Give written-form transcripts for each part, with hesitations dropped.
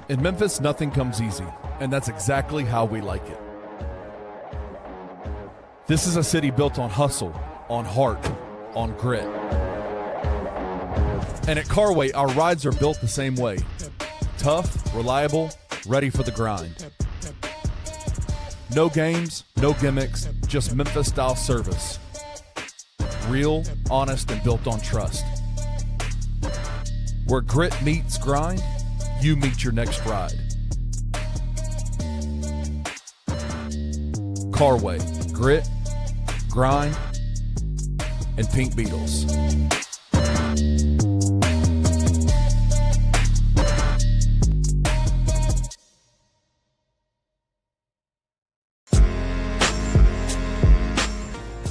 In Memphis, nothing comes easy, and that's exactly how we like it. This is a city built on hustle, on heart, on grit. And at Carway, our rides are built the same way. Tough, reliable, ready for the grind. No games, no gimmicks, just Memphis-style service. Real, honest, and built on trust. Where grit meets grind, you meet your next ride. Carway, grit, grind, and Pink Beetles.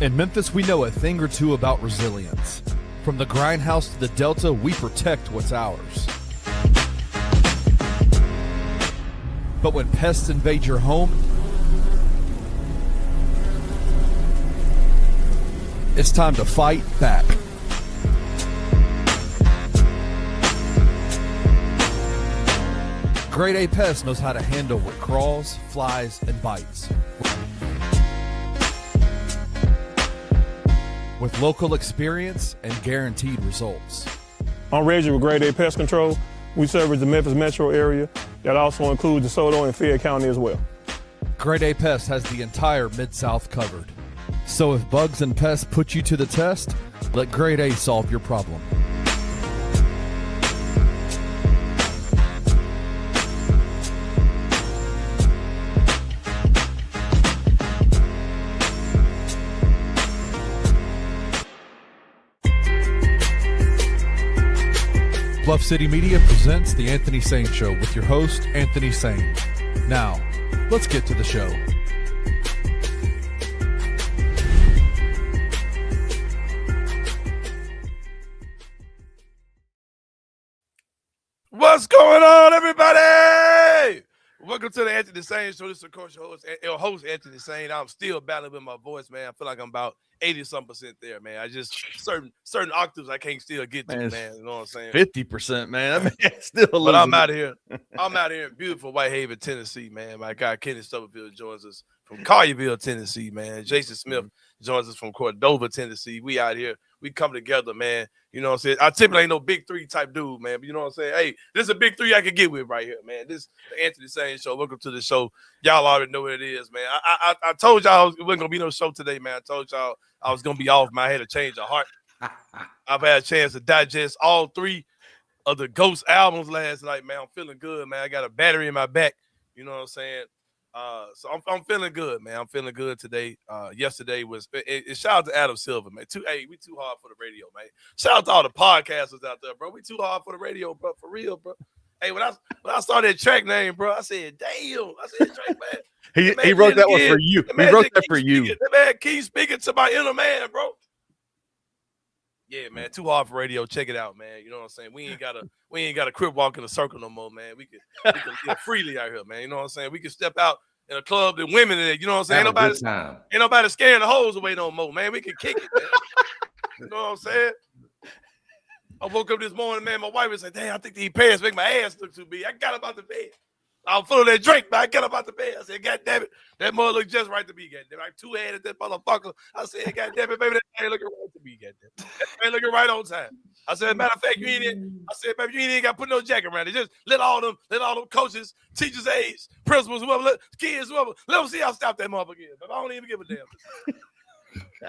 In Memphis, we know a thing or two about resilience. From the grindhouse to the Delta, we protect what's ours. But when pests invade your home, it's time to fight back. Grade A Pest knows how to handle what crawls, flies, and bites. With local experience and guaranteed results. I'm Reggie with Grade A Pest Control. We service the Memphis metro area. That also includes DeSoto and Fayette County as well. Grade A Pest has the entire Mid-South covered. So if bugs and pests put you to the test, let Grade A solve your problem. Bluff City Media presents The Anthony Sain Show with your host, Anthony Sain. Now, let's get to the show. What's going on, everybody? Welcome to the Anthony Sain Show. This is, of course, your host Anthony Sain. I'm still battling with my voice, man. I feel like I'm about 80-some% there, man. I just certain octaves I can't still get to, man. You know what I'm saying? 50%, man. I mean, it's still a but I'm out here. I'm out here in beautiful Whitehaven, Tennessee, man. My guy Kenny Stubblefield joins us from Collierville, Tennessee, man. Jason Smith joins us from Cordova, Tennessee. We out here. We come together, man. You know what I'm saying? I typically ain't no big three type dude, man. But you know what I'm saying? Hey, this is a big three I can get with right here, man. This is the Anthony Sain Show. Welcome to the show. Y'all already know what it is, man. I told y'all it wasn't going to be no show today, man. I told y'all I was going to be off. Man, I had a change of heart. I've had a chance to digest all three of the Ghost albums last night, man. I'm feeling good, man. I got a battery in my back. You know what I'm saying? So I'm feeling good, man. I'm feeling good today. Yesterday was shout out to Adam Silver, man. We too hard for the radio, man. Shout out to all the podcasters out there, bro. We too hard for the radio, bro. For real, bro. Hey, when I saw that track name, bro, I said, damn. I said, Drake, man. He wrote that one for you. He wrote that for you. That man keep speaking to my inner man, bro. Yeah, man. Too hard for radio. Check it out, man. You know what I'm saying? We ain't gotta crip walk in a circle no more, man. We can live freely out here, man. You know what I'm saying? We can step out in a club and women in it. You know what I'm saying? Ain't nobody scaring the hoes away no more, man. We can kick it, man. You know what I'm saying? I woke up this morning, man. My wife was like, damn, I think these pants make my ass look too big. I got up out the bed. I was full of that drink, man. I got up out the bed. I said, God damn it. That mother look just right to me, goddamn. Like two-headed, that motherfucker. I said, God damn it, baby, that ain't looking right to me, goddamn. That ain't looking right on time. I said, matter of fact, baby, you ain't got to put no jacket around it. Just let all them coaches, teachers, aides, principals, whoever, kids, whoever, let them see how stop that motherfucker is. But I don't even give a damn.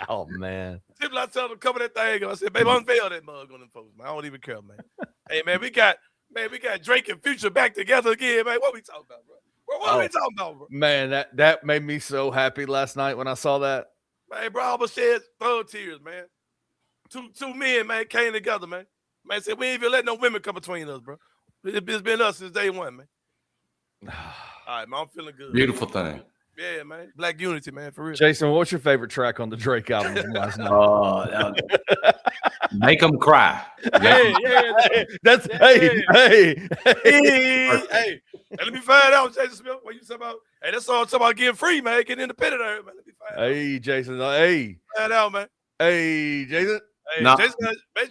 Oh, man. Typically, I tell them, cover that thing. I said, baby, unveil that mug on them folks, man. I don't even care, man. Hey, man, we got Drake and Future back together again, man. What we talking about, bro? What are we talking about, bro? Man, that made me so happy last night when I saw that. Man, bro, I almost shed thug tears, man. Two men, man, came together, man. Man said, we ain't even let no women come between us, bro. It's been us since day one, man. All right, man, I'm feeling good. Beautiful thing. Yeah, man. Black unity, man, for real. Jason, what's your favorite track on the Drake album from last night? Oh, make them cry. Hey. Hey, let me find out, Jason Smith. What you talking about? Hey, that's all talking about getting free, man. Getting independent, man. Let me find out. Hey, Jason. Hey. Find out, man. Hey, Jason. Hey, No, Jason,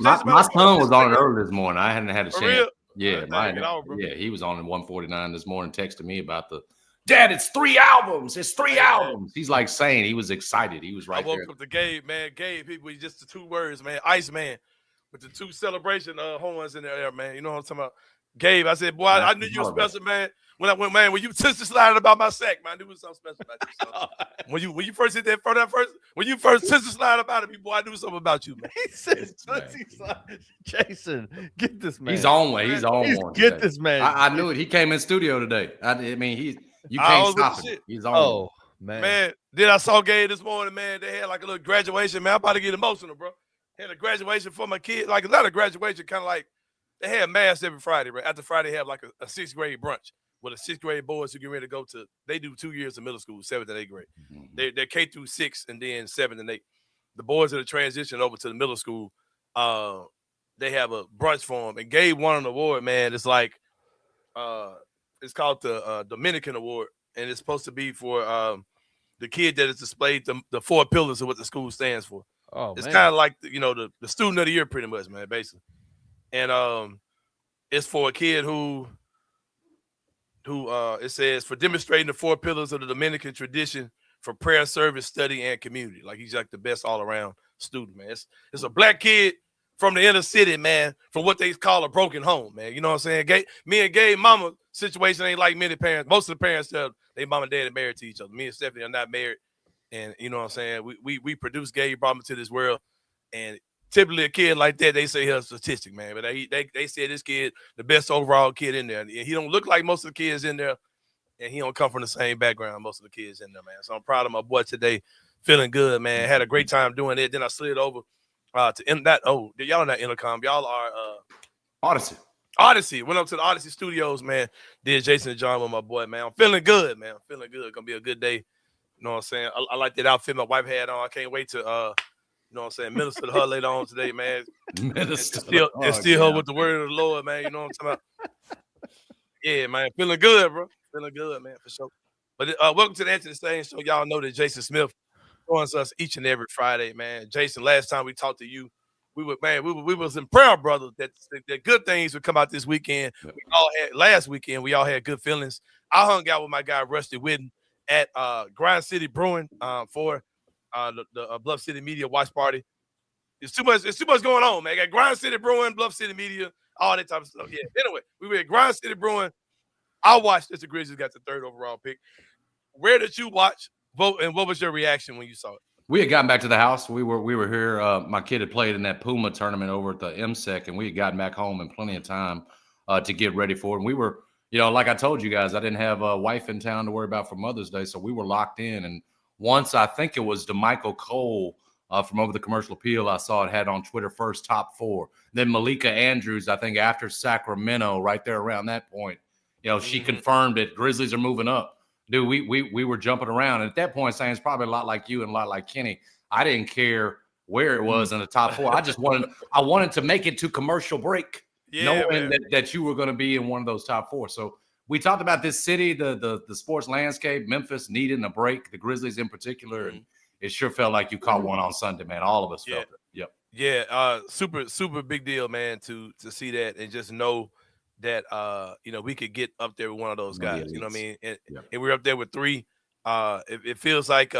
my son was on it early this morning. I hadn't had a chance. Yeah, Take it all, bro. yeah, he was on in 149 this morning, texting me about Dad, it's 3 albums. It's 3 albums. He's like saying he was excited. He was right there. I woke up to Gabe, man. Gabe, he was just the 2 words, man. Iceman with the 2 celebration horns in the air, man. You know what I'm talking about? Gabe, I said, boy, I knew you were special, man. When you sister slided about my sack, man, I knew it was something special about you. Son. when you first hit that when you first sister slide about me, boy, I knew something about you, man. He said, Jason, get this man. He's on way. He's on one. Get this man. I knew it. He came in studio today. I mean, you can't stop him. He's on. Oh, man. Then I saw Gabe this morning, man. They had like a little graduation, man. I'm about to get emotional, bro. Had a graduation for my kid. Like, not a graduation, kind of like they had mass every Friday, right? After Friday, they have like a 6th grade brunch with the 6th grade boys who get ready to go to. They do 2 years of middle school, 7th and 8th grade. Mm-hmm. They're K through 6 and then 7 and 8. The boys that are transitioning over to the middle school, they have a brunch for them. And Gabe won an award, man. It's like, it's called the Dominican Award, and it's supposed to be for the kid that has displayed the 4 pillars of what the school stands for. Oh, it's kind of like the student of the year, pretty much, man, basically. And it's for a kid who it says for demonstrating the 4 pillars of the Dominican tradition for prayer, service, study, and community. Like, he's like the best all around student, man. It's a black kid from the inner city, man, from what they call a broken home, man. You know what I'm saying? Me and Gabe mama situation ain't like many parents. Most of the parents tell they mom and dad are married to each other. Me and Stephanie are not married. And you know what I'm saying? We produced Gabe, brought him to this world. And typically a kid like that, they say he's a statistic, man. But they said this kid, the best overall kid in there. And he don't look like most of the kids in there. And he don't come from the same background most of the kids in there, man. So I'm proud of my boy today. Feeling good, man. Had a great time doing it. Then I slid over to y'all are not Intercom. Y'all are Odyssey. Went up to the Odyssey Studios, man. Did Jason and John with my boy, man. I'm feeling good, man. I'm feeling good. Gonna be a good day. You know what I'm saying? I like that outfit my wife had on. I can't wait to you know what I'm saying, minister to her later on today, man. Minister. And still her with the word of the Lord, man. You know what I'm talking about? Yeah, man. Feeling good, bro. Feeling good, man, for sure. But welcome to the Anthony Sain Show. Y'all know that Jason Smith joins us each and every Friday, man. Jason, last time we talked to you, we was in prayer, brother, that good things would come out this weekend. Yep. Last weekend, we all had good feelings. I hung out with my guy Rusty Whitten at Grind City Brewing for the Bluff City Media watch party. It's too much going on, man. Got Grind City Brewing, Bluff City Media, all that type of stuff. Yeah. Anyway, we were at Grind City Brewing. I watched as the Grizzlies got the 3rd overall pick. Where did you watch, vote, and what was your reaction when you saw it? We had gotten back to the house. We were here. My kid had played in that Puma tournament over at the MSEC, and we had gotten back home in plenty of time to get ready for it. And we were, like I told you guys, I didn't have a wife in town to worry about for Mother's Day, so we were locked in. And once I think it was DeMichael Cole from Over the Commercial Appeal, I saw it had on Twitter first top 4. Then Malika Andrews, I think after Sacramento, right there around that point, she confirmed it. Grizzlies are moving up. Dude, we were jumping around. And at that point, saying it's probably a lot like you and a lot like Kenny. I didn't care where it was in the top 4. I wanted to make it to commercial break, knowing that you were going to be in one of those top 4. So we talked about this city, the sports landscape, Memphis needing a break, the Grizzlies in particular. And it sure felt like you caught one on Sunday, man. All of us felt it. Yep. Yeah, super, super big deal, man, to see that and just know that we could get up there with one of those guys. You know what I mean? And we're up there with 3. It feels like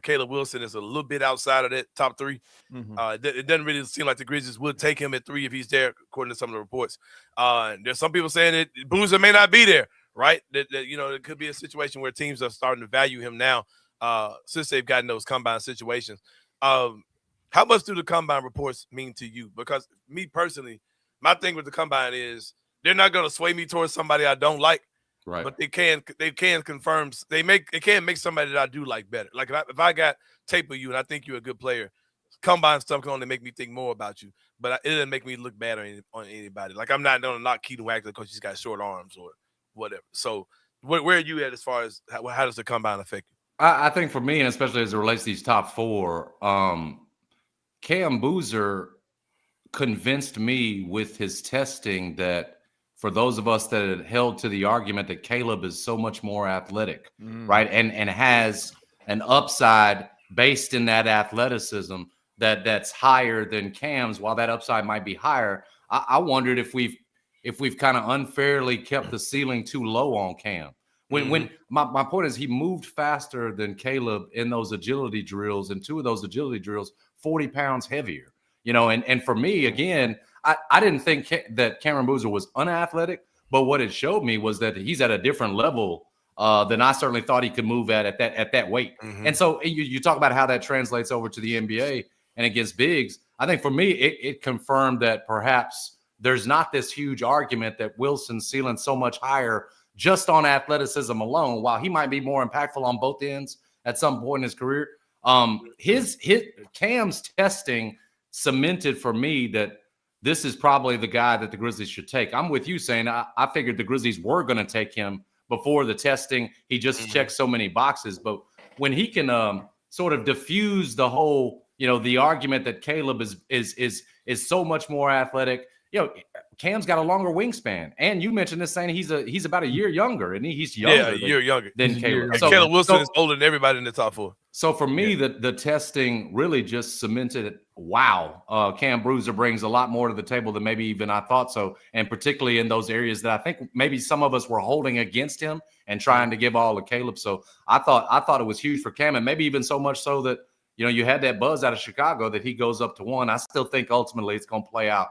Caleb Wilson is a little bit outside of that top 3. It doesn't really seem like the Grizzlies would take him at 3 if he's there, according to some of the reports. There's some people saying that Boozer may not be there, right? That it could be a situation where teams are starting to value him now since they've gotten those combine situations. How much do the combine reports mean to you? Because me personally, my thing with the combine is they're not going to sway me towards somebody I don't like, right? But they can confirm it can make somebody that I do like better. Like if I got tape of you and I think you're a good player, combine stuff can only make me think more about you, but it doesn't make me look bad on anybody. Like I'm not going to knock Keaton Wackler because he's got short arms or whatever. So where are you at as far as how does the combine affect you? I think for me, and especially as it relates to these top 4, Cam Boozer convinced me with his testing that for those of us that had held to the argument that Caleb is so much more athletic, right? And has an upside based in that athleticism that's higher than Cam's, while that upside might be higher. I wondered if we've if we've kind of unfairly kept the ceiling too low on Cam. When my point is, he moved faster than Caleb in those agility drills, and 2 of those agility drills 40 pounds heavier. And for me, again, I didn't think that Cameron Boozer was unathletic, but what it showed me was that he's at a different level than I certainly thought he could move at that weight. And so you talk about how that translates over to the NBA and against bigs. I think for me, it confirmed that perhaps there's not this huge argument that Wilson's ceiling so much higher just on athleticism alone. While he might be more impactful on both ends at some point in his career, his Cam's testing cemented for me that this is probably the guy that the Grizzlies should take. I'm with you, saying I figured the Grizzlies were going to take him before the testing. He just checked so many boxes. But when he can sort of diffuse the whole, the argument that Caleb is so much more athletic. Cam's got a longer wingspan, and you mentioned this, saying he's about a year younger, and he's younger. Yeah, a year younger than Caleb. And Caleb Wilson is older than everybody in the top 4. So for me, the testing really just cemented it. Wow, Cam Bruiser brings a lot more to the table than maybe even I thought so, and particularly in those areas that I think maybe some of us were holding against him and trying to give all to Caleb. So I thought it was huge for Cam, and maybe even so much so that you had that buzz out of Chicago that he goes up to 1. I still think ultimately it's going to play out,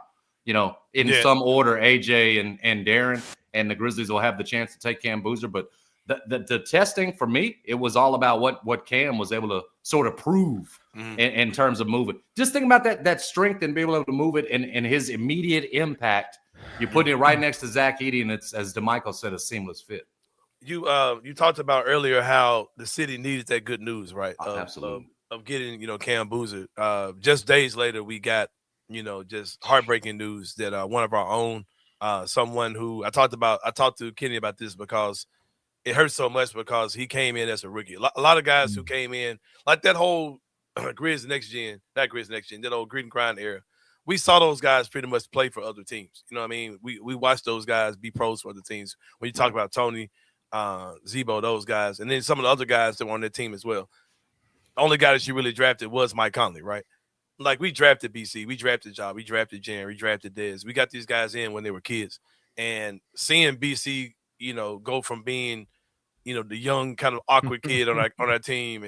in some order, AJ and Darren, and the Grizzlies will have the chance to take Cam Boozer. But the testing for me, it was all about what Cam was able to sort of prove in terms of moving. Just think about that strength and being able to move it and his immediate impact. You're putting it right next to Zach Edey, and it's, as DeMichael said, a seamless fit. You talked about earlier how the city needed that good news, right? Absolutely. Of getting, Cam Boozer. Just days later, we got, just heartbreaking news that one of our own, someone who I talked to Kenny about this because it hurts so much because he came in as a rookie. A lot of guys who came in, like that whole Grizz Next Gen, that old Grit and Grind era, we saw those guys pretty much play for other teams. You know what I mean? We watched those guys be pros for other teams. When you talk about Tony, Zebo, those guys, and then some of the other guys that were on their team as well. The only guy that she really drafted was Mike Conley, right? Like, we drafted BC, we drafted Ja, we drafted Jan, we drafted Dez. We got these guys in when they were kids. And seeing BC, go from being, the young kind of awkward kid on our team.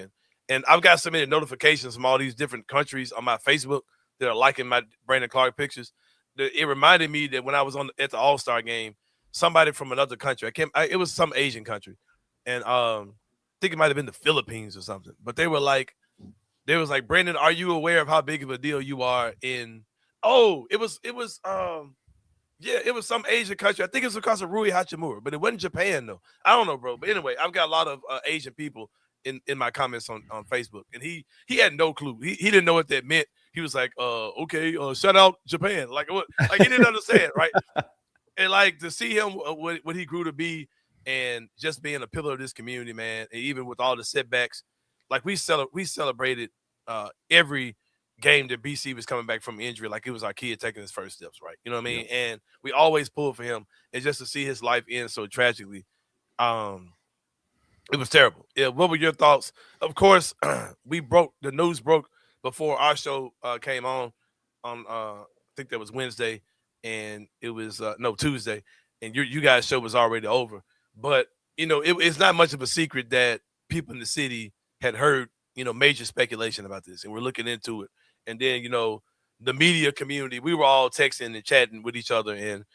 And I've got so many notifications from all these different countries on my Facebook that are liking my Brandon Clark pictures. It reminded me that when I was at the All-Star game, somebody from another country, it was some Asian country. And I think it might have been the Philippines or something, but they was like, Brandon, are you aware of how big of a deal you are in? Oh, it was some Asian country. I think it was because of Rui Hachimura, but it wasn't Japan though. I don't know, bro. But anyway, I've got a lot of Asian people in my comments on Facebook, and he had no clue. He didn't know what that meant. He was like, okay, shout out Japan. Like what? Like he didn't understand, right? And like to see him what he grew to be. And just being a pillar of this community, man, and even with all the setbacks, like we celebrated every game that BC was coming back from injury, like it was our kid taking his first steps, right? You know what I mean? Yeah. And we always pulled for him, and just to see his life end so tragically, it was terrible. Yeah, what were your thoughts? Of course, the news broke before our show came on I think that was Wednesday, and it was Tuesday, and you guys' show was already over. But, it's not much of a secret that people in the city had heard, major speculation about this, and we're looking into it. And then, the media community, we were all texting and chatting with each other, and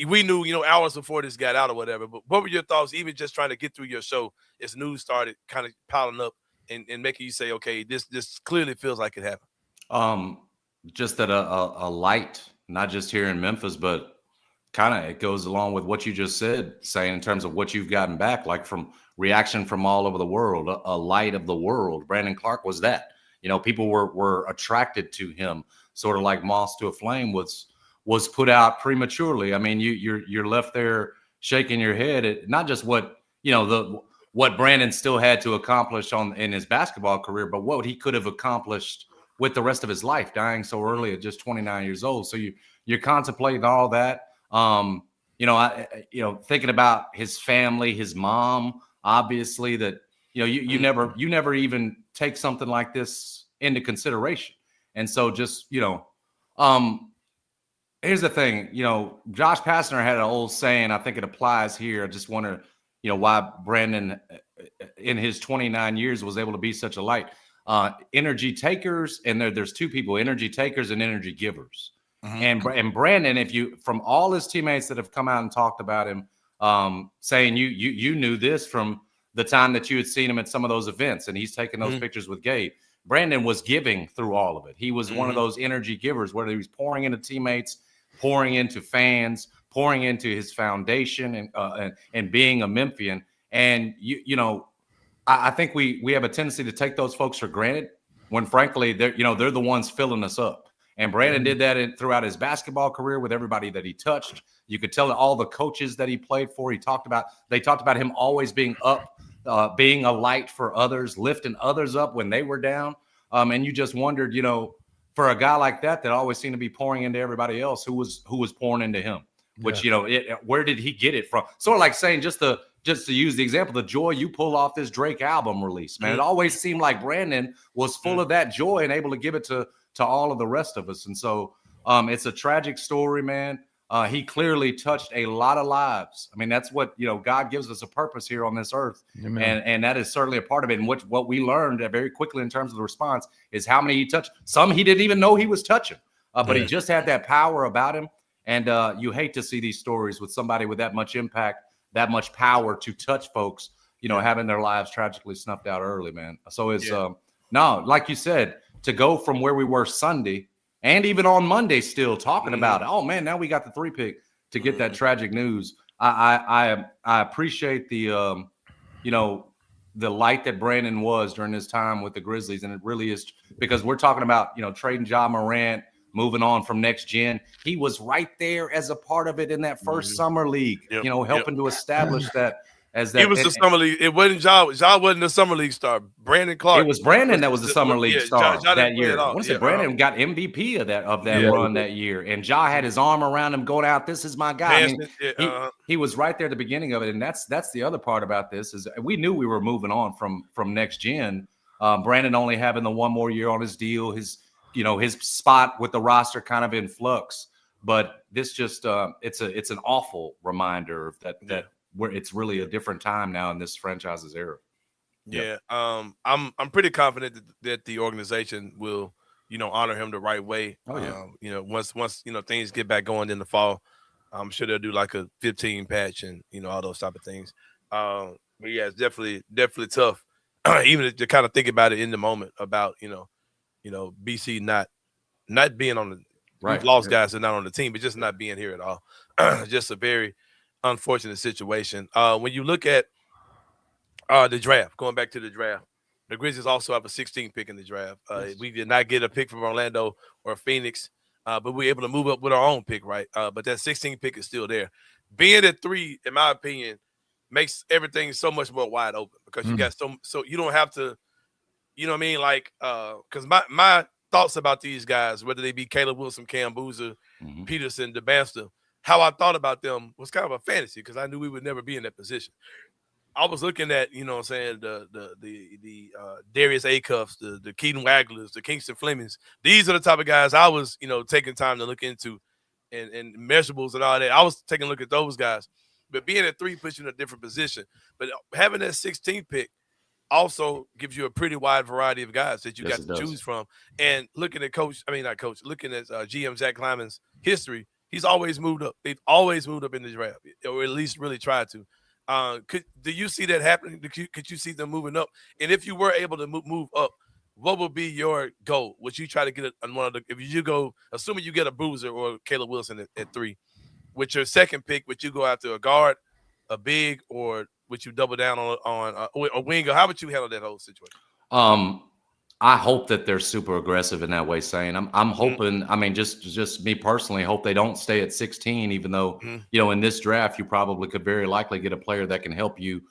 we knew, hours before this got out or whatever. But what were your thoughts, even just trying to get through your show as news started kind of piling up and making you say, okay, this clearly feels like it happened? Just that a light, not just here in Memphis, but kind of it goes along with what you just said, saying in terms of what you've gotten back, like from reaction from all over the world, a light of the world. Brandon Clark was that. People were attracted to him, sort of like moths to a flame was put out prematurely. I mean, you're left there shaking your head at not just what Brandon still had to accomplish in his basketball career, but what he could have accomplished with the rest of his life, dying so early at just 29 years old. So you're contemplating all that. Thinking about his family, his mom, obviously that, you never even take something like this into consideration. And so just, Here's the thing, Josh Pastner had an old saying. I think it applies here. I just wonder, why Brandon, in his 29 years, was able to be such a light. Energy takers, and there's two people: energy takers and energy givers. Mm-hmm. And Brandon, from all his teammates that have come out and talked about him, saying you knew this from the time that you had seen him at some of those events, and he's taking those pictures with Gabe. Brandon was giving through all of it. He was one of those energy givers, whether he was pouring into teammates, pouring into fans, pouring into his foundation, and being a Memphian. And I think we have a tendency to take those folks for granted when, frankly, they're the ones filling us up. And Brandon did that throughout his basketball career with everybody that he touched. You could tell all the coaches that he played for. They talked about him always being up, being a light for others, lifting others up when they were down. And you just wondered, for a guy like that always seemed to be pouring into everybody else who was pouring into him, which, where did he get it from? Sort of like saying, just to use the example, the joy you pull off this Drake album release, man, it always seemed like Brandon was full of that joy and able to give it to all of the rest of us. And so it's a tragic story, man. He clearly touched a lot of lives. I mean, that's what, God gives us a purpose here on this earth. And that is certainly a part of it. And what we learned very quickly in terms of the response is how many he touched. Some he didn't even know he was touching, but he just had that power about him. And you hate to see these stories with somebody with that much impact, that much power to touch folks, having their lives tragically snuffed out early, man. So it's, no, like you said, to go from where we were Sunday and even on Monday still talking about, oh man, now we got the 3 pick to get that tragic news. I appreciate the the light that Brandon was during his time with the Grizzlies, and it really is, because we're talking about trading Ja Morant, moving on from next gen. He was right there as a part of it in that first summer league, helping to establish that. He was the summer league. It wasn't Ja. Ja wasn't the summer league star. Brandon Clark. It was Brandon that was the summer league star that year. I want to say Brandon got MVP of that run that year, and Ja had his arm around him, going out. This is my guy. I mean, he was right there at the beginning of it, and that's the other part about this is we knew we were moving on from next gen. Brandon only having the one more year on his deal, his spot with the roster kind of in flux. But this just it's an awful reminder of that. Where it's really a different time now in this franchise's era. Yeah. I'm pretty confident that the organization will, honor him the right way. Oh, yeah. Once things get back going in the fall, I'm sure they'll do like a 15 patch and, all those type of things. But yeah, it's definitely tough. Even to kind of think about it in the moment about, BC not being on the right. We've lost guys that are not on the team, but just not being here at all. Just a very unfortunate situation. When you look at the draft, going back to the draft, the Grizzlies also have a 16th pick in the draft. We did not get a pick from Orlando or Phoenix, but we were able to move up with our own pick, right? But that 16th pick is still there. Being at 3, in my opinion, makes everything so much more wide open because you got so you don't have to, like, because my thoughts about these guys, whether they be Caleb Wilson, Cam Boozer, Peterson, DeBanster, how I thought about them was kind of a fantasy because I knew we would never be in that position. I was looking at, the Darius Acuffs, the Keaton Wagglers, the Kingston Flemings. These are the type of guys I was, taking time to look into and measurables and all that. I was taking a look at those guys. But being at 3 puts you in a different position. But having that 16th pick also gives you a pretty wide variety of guys that you got to choose from. And looking at looking at GM Zach Kleiman's history, he's always moved up. They've always moved up in the draft, or at least really tried to. Do you see that happening? Could you see them moving up? And if you were able to move up, what would be your goal? Would you try to get on one of the? If you go, assuming you get a Boozer or Caleb Wilson at 3, with your second pick, would you go after a guard, a big, or would you double down on a wing? Or how would you handle that whole situation? I hope that they're super aggressive in that way, Sain. I'm hoping, I mean, just me personally, hope they don't stay at 16, even though, in this draft, you probably could very likely get a player that can help you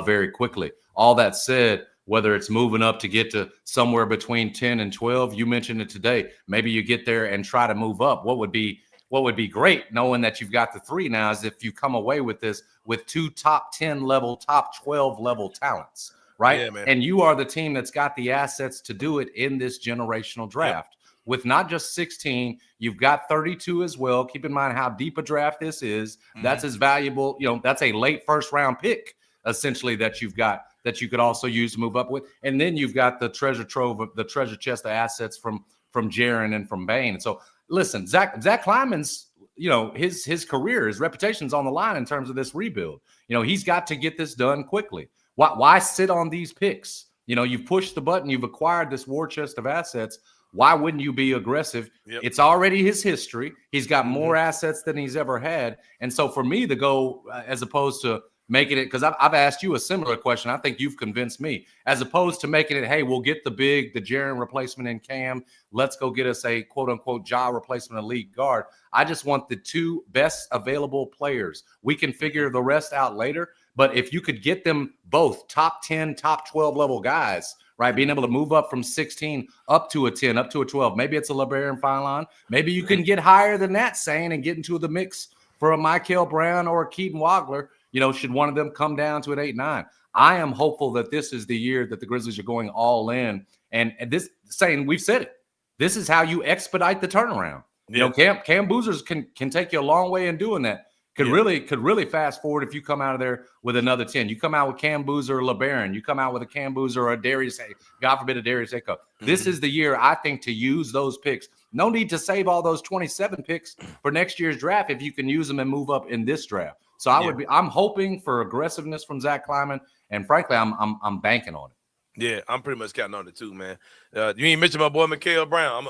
very quickly. All that said, whether it's moving up to get to somewhere between 10 and 12, you mentioned it today, maybe you get there and try to move up. What would be great, knowing that you've got the 3 now, is if you come away with this with 2 top 10 level, top 12 level talents. Right. Yeah, and you are the team that's got the assets to do it in this generational draft. with not just 16, you've got 32 as well. Keep in mind how deep a draft this is. That's as valuable, that's a late first round pick essentially that you've got that you could also use to move up with. And then you've got the treasure trove of the treasure chest of assets from Jaron and from Bain. And so listen, Zach Kleiman's, his career, his reputation's on the line in terms of this rebuild. He's got to get this done quickly. Why sit on these picks? You've pushed the button, you've acquired this war chest of assets. Why wouldn't you be aggressive? Yep. It's already his history. He's got more assets than he's ever had. And so for me to go, as opposed to making it, because I've asked you a similar question. I think you've convinced me, as opposed to making it, hey, we'll get the Jaron replacement in Cam. Let's go get us a quote unquote Ja replacement elite guard. I just want the 2 best available players. We can figure the rest out later. But if you could get them both top 10, top 12 level guys, right, being able to move up from 16 up to a 10, up to a 12, maybe it's a LeBaron Fine. Maybe you can get higher than that, Sain, and get into the mix for a Michael Brown or a Keaton Wagler. Should one of them come down to an 8-9? I am hopeful that this is the year that the Grizzlies are going all in. And this, Sain, we've said it. This is how you expedite the turnaround. Cam Boozers can take you a long way in doing that. Could really fast forward if you come out of there with another 10. You come out with Cam Boozer or LeBaron. You come out with a Cam Boozer or a Darius, God forbid, a Darius Eko. This is the year, I think, to use those picks. No need to save all those 27 picks for next year's draft if you can use them and move up in this draft. So I'm hoping for aggressiveness from Zach Kleiman, and frankly, I'm banking on it. Yeah, I'm pretty much counting on it too, man. You ain't mentioned my boy Michael Brown.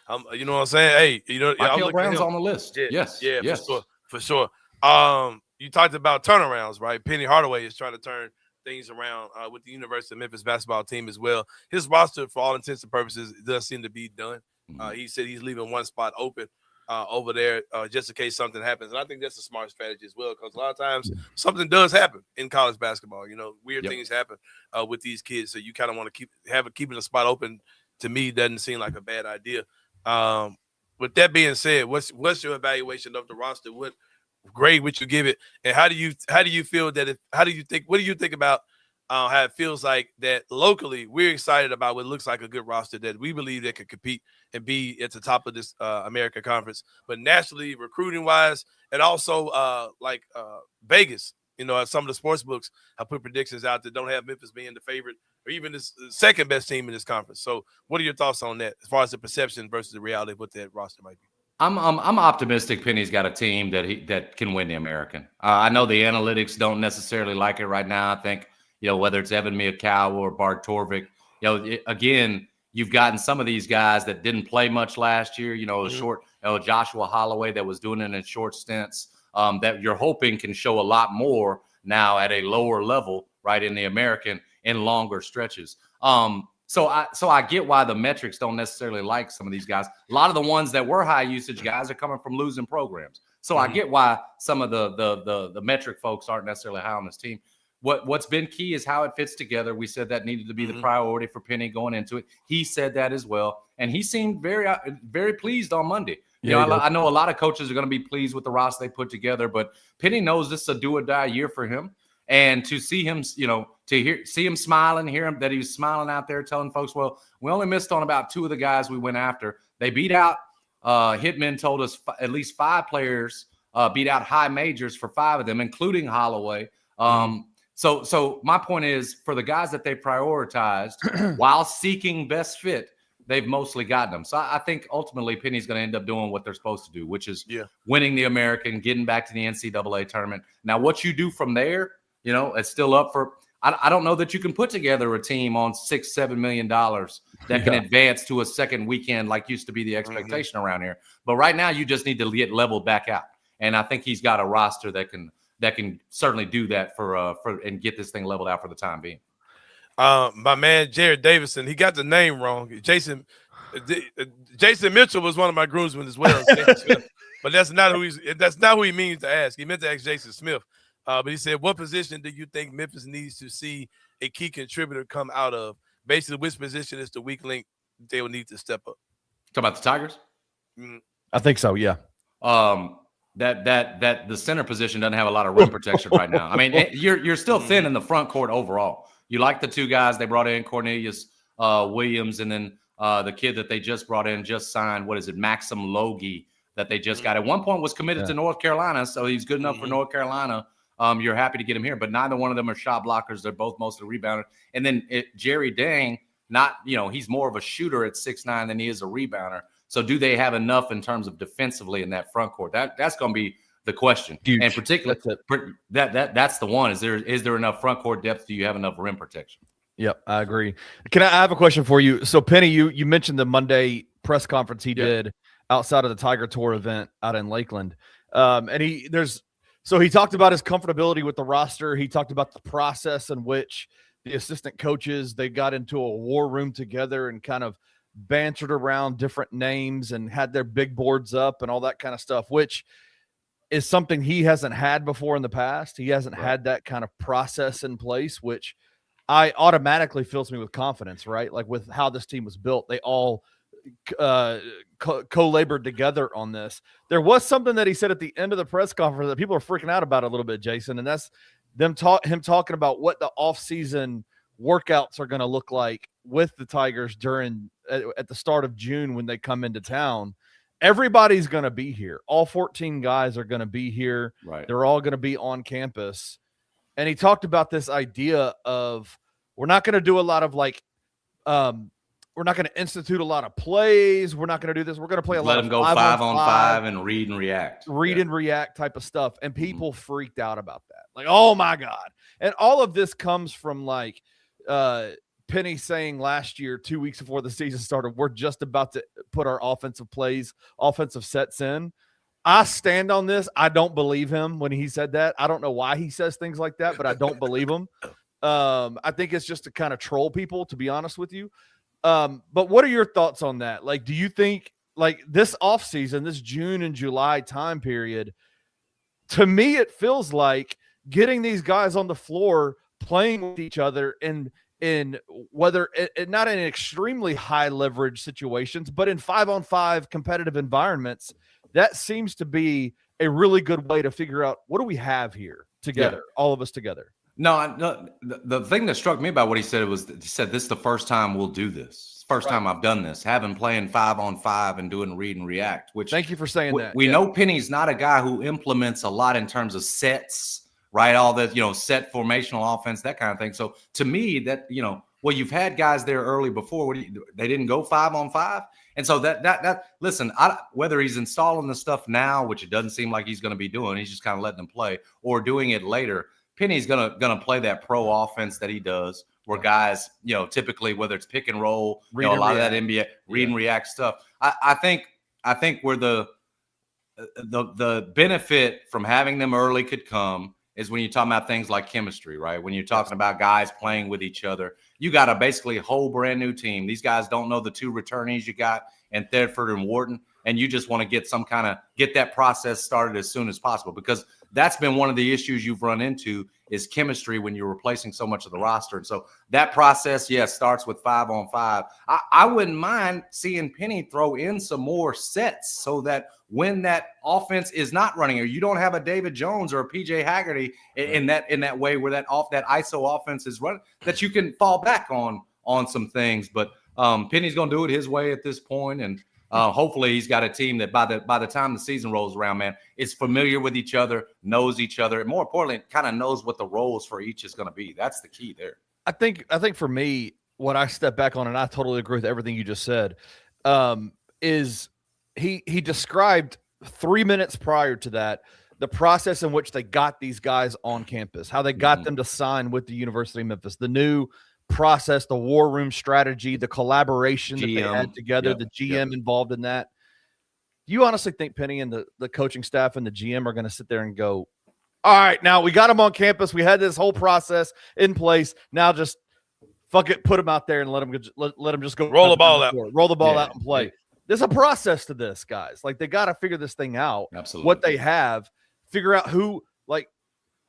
I'm you know what I'm saying? Hey, Michael Brown's on the list. Yeah, yes. For sure. You talked about turnarounds, right? Penny Hardaway is trying to turn things around with the University of Memphis basketball team as well. His roster, for all intents and purposes, does seem to be done. He said he's leaving one spot open over there just in case something happens. And I think that's a smart strategy as well, because a lot of times something does happen in college basketball. Weird things happen with these kids. So you kind of want to keeping a spot open, to me, doesn't seem like a bad idea. With that being said, what's your evaluation of the roster? What grade would you give it? And how do you feel that what do you think about how it feels like that locally we're excited about what looks like a good roster that we believe that could compete and be at the top of this American Conference, but nationally, recruiting wise, and also Vegas, some of the sports books have put predictions out that don't have Memphis being the favorite or even the second best team in this conference. So what are your thoughts on that as far as the perception versus the reality of what that roster might be? I'm optimistic Penny's got a team that can win the American. I know the analytics don't necessarily like it right now. I think, whether it's Evan Miyakawa or Bart Torvik, again, you've gotten some of these guys that didn't play much last year, short, Joshua Holloway that was doing it in short stints, that you're hoping can show a lot more now at a lower level, right, in the American in longer stretches. So I get why the metrics don't necessarily like some of these guys. A lot of the ones that were high usage guys are coming from losing programs. So I get why some of the metric folks aren't necessarily high on this team. What's been key is how it fits together. We said that needed to be the priority for Penny going into it. He said that as well, and he seemed very, very pleased on Monday. I know a lot of coaches are going to be pleased with the roster they put together, but Penny knows this is a do or die year for him. And to see him, see him smiling, hear him that he was smiling out there, telling folks, well, we only missed on about 2 of the guys we went after. They beat out. Hitman told us at least 5 players beat out high majors for 5 of them, including Holloway. So my point is, for the guys that they prioritized while seeking best fit, they've mostly gotten them. So I think ultimately Penny's going to end up doing what they're supposed to do, which is winning the American, getting back to the NCAA tournament. Now, what you do from there, it's still up for. I don't know that you can put together a team on $6-7 million that can advance to a second weekend like used to be the expectation around here. But right now, you just need to get leveled back out. And I think he's got a roster that can certainly do that for and get this thing leveled out for the time being. My man Jared Davison, he got the name wrong. Jason Mitchell was one of my groomsmen as well, but that's not who he means to ask. He meant to ask Jason Smith, but he said, "What position do you think Memphis needs to see a key contributor come out of? Basically, which position is the weak link they will need to step up?" Talk about the Tigers. I think so. Yeah. That the center position doesn't have a lot of rim protection right now. I mean, you're still thin in the front court overall. You like the 2 guys they brought in, Cornelius Williams, and then The kid that they just brought in just signed, what is it, Maxim Logie, that they just got. At one point was committed to North Carolina, so he's good enough for North Carolina. You're happy to get him here, but neither one of them are shot blockers. They're both mostly rebounder. And then Jerry Dang, he's more of a shooter at 6'9" than he is a rebounder. So do they have enough in terms of defensively in that front court? That's going to be the question. Huge. And particularly that's the one. Is there enough front court depth? Do you have enough rim protection? Yep, I agree. I have a question for you? So Penny, you mentioned the Monday press conference he did outside of the Tiger Tour event out in Lakeland. And he talked about his comfortability with the roster. He talked about the process in which the assistant coaches, they got into a war room together and kind of bantered around different names and had their big boards up and all that kind of stuff, which is something he hasn't had before in the past. He hasn't had that kind of process in place, which I automatically fills me with confidence, right? Like with how this team was built, they all co-labored together on this. There was something that he said at the end of the press conference that people are freaking out about a little bit, Jason, and that's him talking about what the offseason workouts are going to look like with the Tigers at the start of June when they come into town. Everybody's going to be here. All 14 guys are going to be here. Right. They're all going to be on campus. And he talked about this idea of we're not going to do a lot of we're not going to institute a lot of plays. We're not going to do this. We're going to play a lot of 5-on-5 and read and react. And react type of stuff. And people freaked out about that. Like, oh my God. And all of this comes from Penny saying last year, 2 weeks before the season started, we're just about to put our offensive sets in. I stand on this. I don't believe him when he said that. I don't know why he says things like that, but I don't believe him. I think it's just to kind of troll people, to be honest with you. But what are your thoughts on that? Like, do you think this offseason, this June and July time period, to me, it feels like getting these guys on the floor playing with each other in whether not in extremely high leverage situations, but in 5-on-5 competitive environments, that seems to be a really good way to figure out what do we have here together, all of us together. No, the thing that struck me about what he said was that he said, this is the first time we'll do this. First time I've done this, having playing 5-on-5 and doing read and react, which thank you for saying that. We know Penny's not a guy who implements a lot in terms of sets, right? All that, set formational offense, that kind of thing. So to me that, you've had guys there early before. They didn't go 5-on-5. And so that listen, whether he's installing the stuff now, which it doesn't seem like he's going to be doing, he's just kind of letting them play, or doing it later. Penny's gonna play that pro offense that he does, where guys, typically whether it's pick and roll, a lot of that NBA read and react stuff. I think where the benefit from having them early could come is when you're talking about things like chemistry, right? When you're talking about guys playing with each other, you got a basically whole brand new team. These guys don't know the two returnees you got in Thedford and Wharton, and you just want to get that process started as soon as possible, because that's been one of the issues you've run into is chemistry when you're replacing so much of the roster. And so that process, starts with 5-on-5. I wouldn't mind seeing Penny throw in some more sets so that when that offense is not running, or you don't have a David Jones or a PJ Haggerty in that way where that ISO offense is running, that you can fall back on some things. But Penny's going to do it his way at this point, and hopefully he's got a team that by the time the season rolls around, man, is familiar with each other, knows each other, and more importantly, kind of knows what the roles for each is going to be. That's the key there. I think for me, what I step back on, and I totally agree with everything you just said, is he described 3 minutes prior to that the process in which they got these guys on campus, how they got them to sign with the University of Memphis, the new process, the war room strategy, the collaboration that they had together, the GM involved in that. Do you honestly think Penny and the coaching staff and the GM are going to sit there and go, all right, now we got them on campus, we had this whole process in place, now just fuck it, put them out there and let them just go roll the ball out and play? There's a process to this, guys. Like, they got to figure this thing out. Absolutely. What they have, figure out who, like,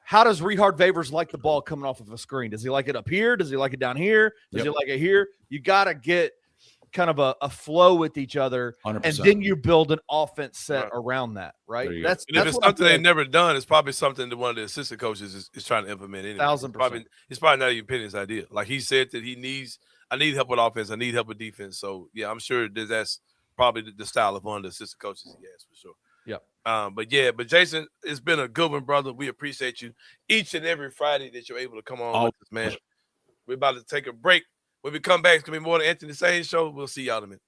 how does Rehard Favors like the ball coming off of a screen? Does he like it up here? Does he like it down here? Does he like it here? You got to get kind of a flow with each other, 100%. And then you build an offense set around that, right? If it's something they've never done, it's probably something that one of the assistant coaches is trying to implement. Anyway. 1,000%. It's probably not even Penny's idea. Like he said that he needs I need help with offense. I need help with defense. So yeah, I'm sure that's probably the style of one of the assistant coaches he has for sure. Yep. But Jason, it's been a good one, brother. We appreciate you each and every Friday that you're able to come on with us, man. We're about to take a break. When we come back, it's gonna be more than Anthony Sain show. We'll see y'all in a minute.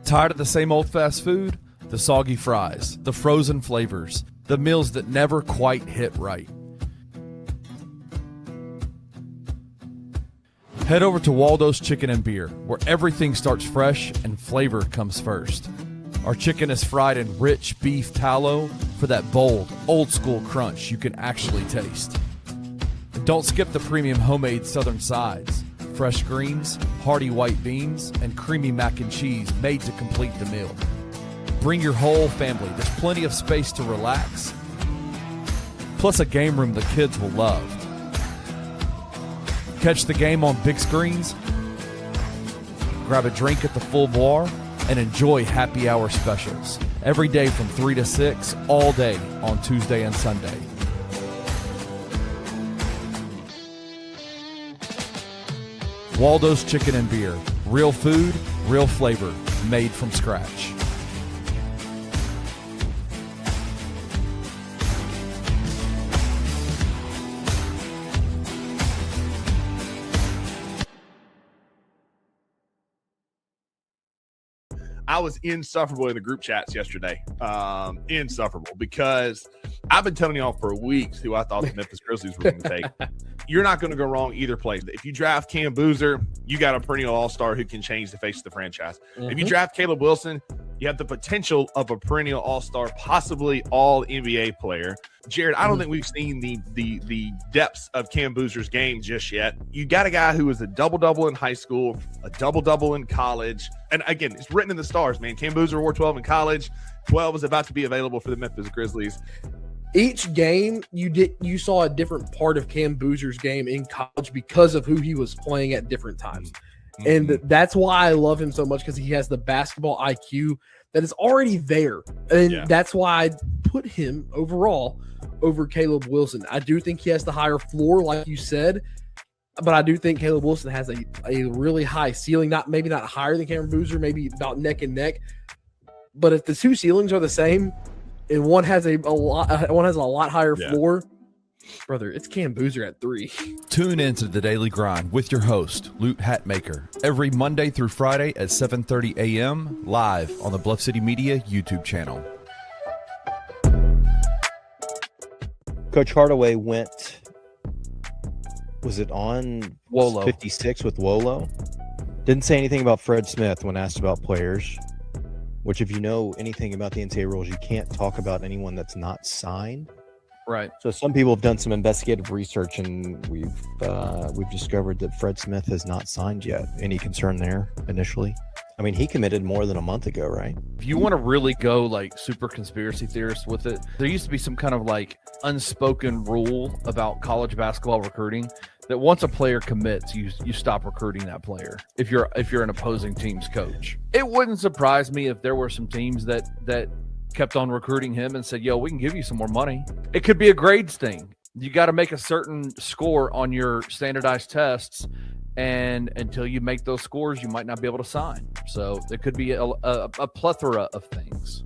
Tired of the same old fast food? The soggy fries, the frozen flavors, the meals that never quite hit right. Head over to Waldo's Chicken and Beer, where everything starts fresh and flavor comes first. Our chicken is fried in rich beef tallow for that bold, old-school crunch you can actually taste. And don't skip the premium homemade southern sides. Fresh greens, hearty white beans, and creamy mac and cheese made to complete the meal. Bring your whole family. There's plenty of space to relax. Plus a game room the kids will love. Catch the game on big screens, grab a drink at the full bar, and enjoy happy hour specials. Every day from 3 to 6, all day on Tuesday and Sunday. Waldo's Chicken and Beer. Real food, real flavor, made from scratch. I was insufferable in the group chats yesterday. Insufferable because I've been telling y'all for weeks who I thought the Memphis Grizzlies were going to take. You're not going to go wrong either place. If you draft Cam Boozer, you got a perennial all-star who can change the face of the franchise. Mm-hmm. If you draft Caleb Wilson, you have the potential of a perennial all-star, possibly all-NBA player. Jared, I don't think we've seen the depths of Cam Boozer's game just yet. You got a guy who was a double-double in high school, a double-double in college. And again, it's written in the stars, man. Cam Boozer wore 12 in college. 12 is about to be available for the Memphis Grizzlies. Each game you saw a different part of Cam Boozer's game in college because of who he was playing at different times. Mm-hmm. And that's why I love him so much, because he has the basketball IQ that is already there. And that's why I put him overall over Caleb Wilson. I do think he has the higher floor, like you said, but I do think Caleb Wilson has a really high ceiling, maybe not higher than Cameron Boozer, maybe about neck and neck. But if the two ceilings are the same, and one has a lot higher floor, brother, it's Cam Boozer at 3. Tune into The Daily Grind with your host, Lute Hatmaker, every Monday through Friday at 7:30 a.m. live on the Bluff City Media YouTube channel. Coach Hardaway went, was it on Wolo 56 with Wolo? Didn't say anything about Fred Smith when asked about players, which if you know anything about the NCAA rules, you can't talk about anyone that's not signed. Right. So some people have done some investigative research, and we've discovered that Fred Smith has not signed yet. Any concern there initially? I mean, he committed more than a month ago, right? If you want to really go like super conspiracy theorist with it, there used to be some kind of like unspoken rule about college basketball recruiting that once a player commits, you stop recruiting that player if you're an opposing team's coach. It wouldn't surprise me if there were some teams that kept on recruiting him and said, yo, we can give you some more money. It could be a grades thing. You got to make a certain score on your standardized tests, and until you make those scores, you might not be able to sign. So there could be a plethora of things.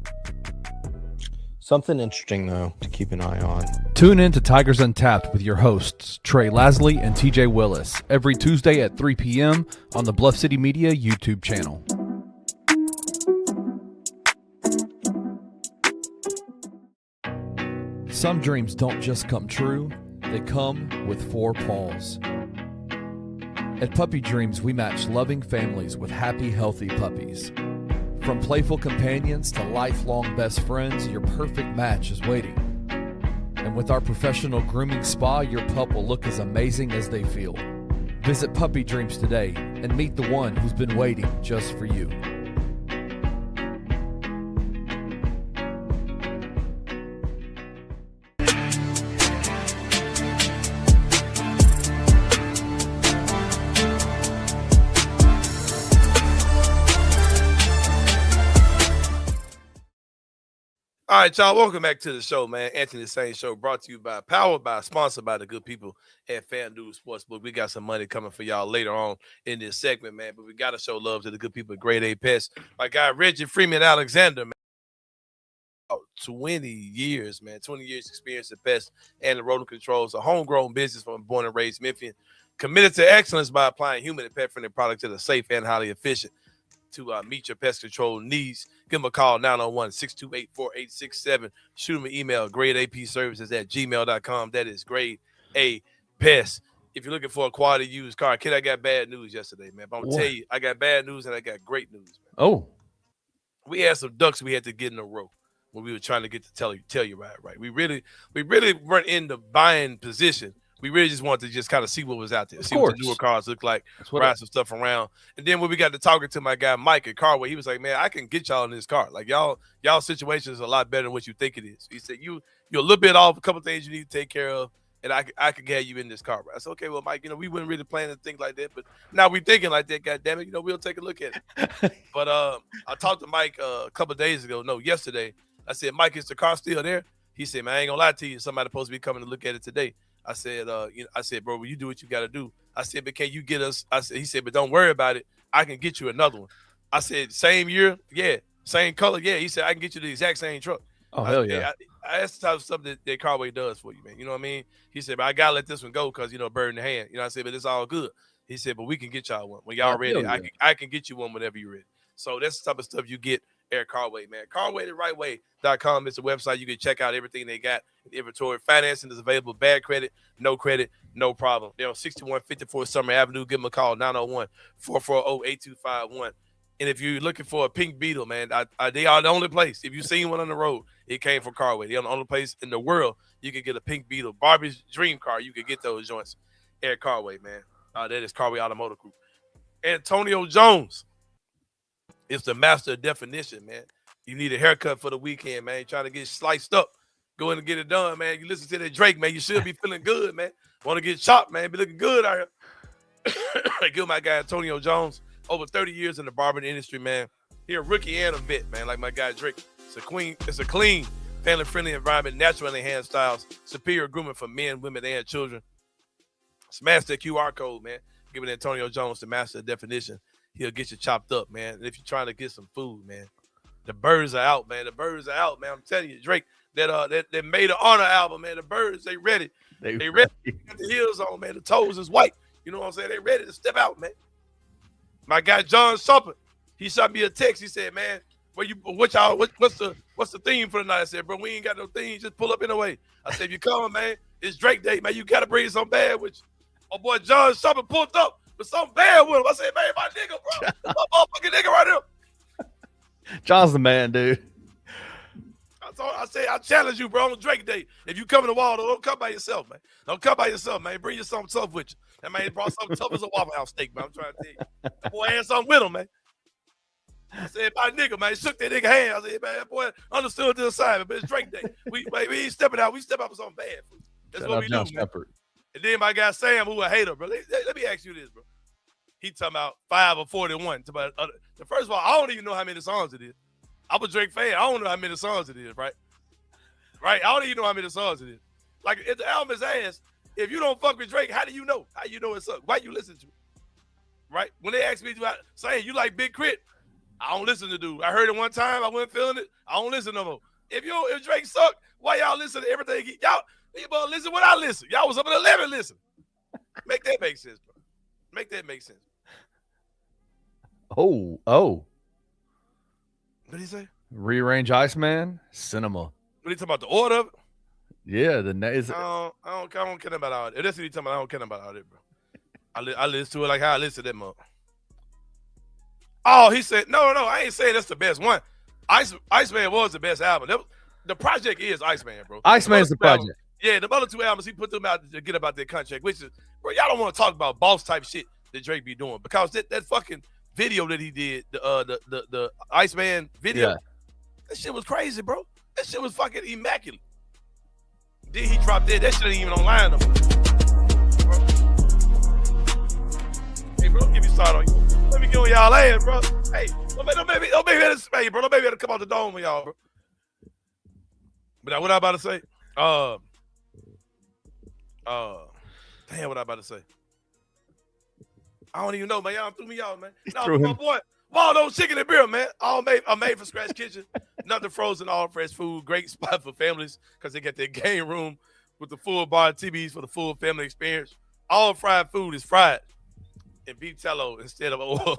Something interesting, though, to keep an eye on. Tune in to Tigers Untapped with your hosts, Trey Lasley and TJ Willis, every Tuesday at 3 p.m. on the Bluff City Media YouTube channel. Some dreams don't just come true, they come with 4 paws. At Puppy Dreams, we match loving families with happy, healthy puppies. From playful companions to lifelong best friends, your perfect match is waiting. And with our professional grooming spa, your pup will look as amazing as they feel. Visit Puppy Dreams today and meet the one who's been waiting just for you. right, y'all. Welcome back to the show, man. Anthony Sain Show, brought to you by, powered by, sponsored by the good people at FanDuel Sportsbook. We got some money coming for y'all later on in this segment, man. But we got to show love to the good people at Grade A Pest. My guy, Reggie Freeman Alexander, man. 20 years, man. 20 years experience at Pest and the rodent controls. A homegrown business from born and raised Memphian. Committed to excellence by applying human and pet-friendly products that are safe and highly efficient to meet your pest control needs. Give them a call, 901-628-4867. Shoot them an email, gradeapservices@gmail.com. That is Grade A Pest. If you're looking for a quality used car, kid, I got bad news yesterday, man. But I'm going to tell you, I got bad news and I got great news, man. Oh. We had some ducks we had to get in a row when we were trying to get to tell you right. We really weren't in the buying position. We really just wanted to just kind of see what was out there, see what the newer cars look like, ride some stuff around. And then when we got to talking to my guy Mike at Carway, he was like, "Man, I can get y'all in this car. Like y'all situation is a lot better than what you think it is." He said, "You're a little bit off, a couple things you need to take care of, and I can get you in this car." I said, "Okay, well, Mike, we weren't really planning to think like that, but now we thinking like that. God damn it, we'll take a look at it." But I talked to Mike a couple days ago. No, yesterday. I said, "Mike, is the car still there?" He said, "Man, I ain't gonna lie to you. Somebody supposed to be coming to look at it today." I said, "Bro, will you do what you got to do?" I said, "But can you get us?" He said, "But don't worry about it. I can get you another one." I said, "Same year, yeah. Same color, yeah." He said, "I can get you the exact same truck." Oh, hell yeah! That's the type of stuff that Carway does for you, man. You know what I mean? He said, "But I gotta let this one go because bird in the hand." I said, "But it's all good." He said, "But we can get y'all one when y'all ready. I can get you one whenever you're ready." So that's the type of stuff you get at Carway, man. CarwayTheRightWay.com is the website. You can check out everything they got in the inventory. Financing is available. Bad credit, no problem. They're on 6154 Summer Avenue. Give them a call, 901-440-8251. And if you're looking for a pink Beetle, man, they are the only place. If you've seen one on the road, it came from Carway. They're the only place in the world you can get a pink Beetle. Barbie's dream car, you can get those joints at Carway, man. That is Carway Automotive Group. Antonio Jones is the master of definition, man. You need a haircut for the weekend, man. You're trying to get sliced up. Go in and get it done, man. You listen to that Drake, man. You should be feeling good, man. Want to get chopped, man. Be looking good out here. Give my guy Antonio Jones. Over 30 years in the barbering industry, man. He a rookie and a vet, man, like my guy Drake. It's a clean, family-friendly environment, natural enhanced styles, superior grooming for men, women, and children. Smash that QR code, man. Give it Antonio Jones the master of definition. He'll get you chopped up, man. And if you're trying to get some food, man, the birds are out, man. The birds are out, man. I'm telling you, Drake, that Made an Honor album, man. The birds, they ready. They ready. Got the heels on, man. The toes is white. You know what I'm saying? They ready to step out, man. My guy John Supper, he shot me a text. He said, "Man, what's the theme for the night?" I said, "Bro, we ain't got no theme. Just pull up anyway." I said, "If you coming, man, it's Drake Day, man. You gotta bring something bad with you." My boy John Supper pulled up with something bad with him. I said, "Man, my nigga, bro, my motherfucking nigga right here." John's the man, dude. I said, "I challenge you, bro, on Drake Day. If you come to Waldo, don't come by yourself, man. Don't come by yourself, man. Bring you something tough with you." That man brought something tough as a Waffle House steak, man. I'm trying to tell you. That boy had something with him, man. I said, "My nigga, man." Shook that nigga hand. I said, "Man, that boy understood the assignment, but it's Drake Day. We ain't stepping out. We step out for something bad. That's what we do, man." And then my guy Sam, who a hater, bro. Let me ask you this, bro. He talking about 5 or 41. First of all, I don't even know how many songs it is. I'm a Drake fan. I don't know how many songs it is, right? Right? I don't even know how many songs it is. Like, if the album is ass, if you don't fuck with Drake, how do you know? How you know it's up? Why you listen to it? Right? When they ask me, saying you like Big Crit, I don't listen to dude. I heard it one time. I wasn't feeling it. I don't listen no more. If Drake suck, why y'all listen to everything? Y'all listen when I listen. Y'all was up at 11 listen. Make that make sense, bro. Make that make sense. Oh. What did he say? Rearrange Iceman, Cinema. What are you talking about? The order of it? Yeah, I don't care about all that. If that's what you're talking about, I don't care about all that, bro. I listen to it like how I listen to that mother. Oh, he said, no, I ain't saying that's the best one. Iceman was the best album. The project is Iceman, bro. Iceman's the project. Yeah, the other two albums, he put them out to get about their contract, which is, bro, y'all don't want to talk about boss type shit that Drake be doing, because that fucking video that he did, the Iceman video, that shit was crazy, bro. That shit was fucking immaculate. Then he dropped that. That shit ain't even online no more. Hey, bro, don't get me started on you. Let me get on y'all ass, bro. Hey, don't make me come out the dome with y'all, bro. But what I about to say? Damn, what I about to say? I don't even know, man. Y'all threw me out, man. No, my boy, Waldo chicken and beer, man. All made, a made from scratch kitchen. Nothing frozen, all fresh food. Great spot for families because they got their game room with the full bar TVs for the full family experience. All fried food is fried in beef tallow instead of oil.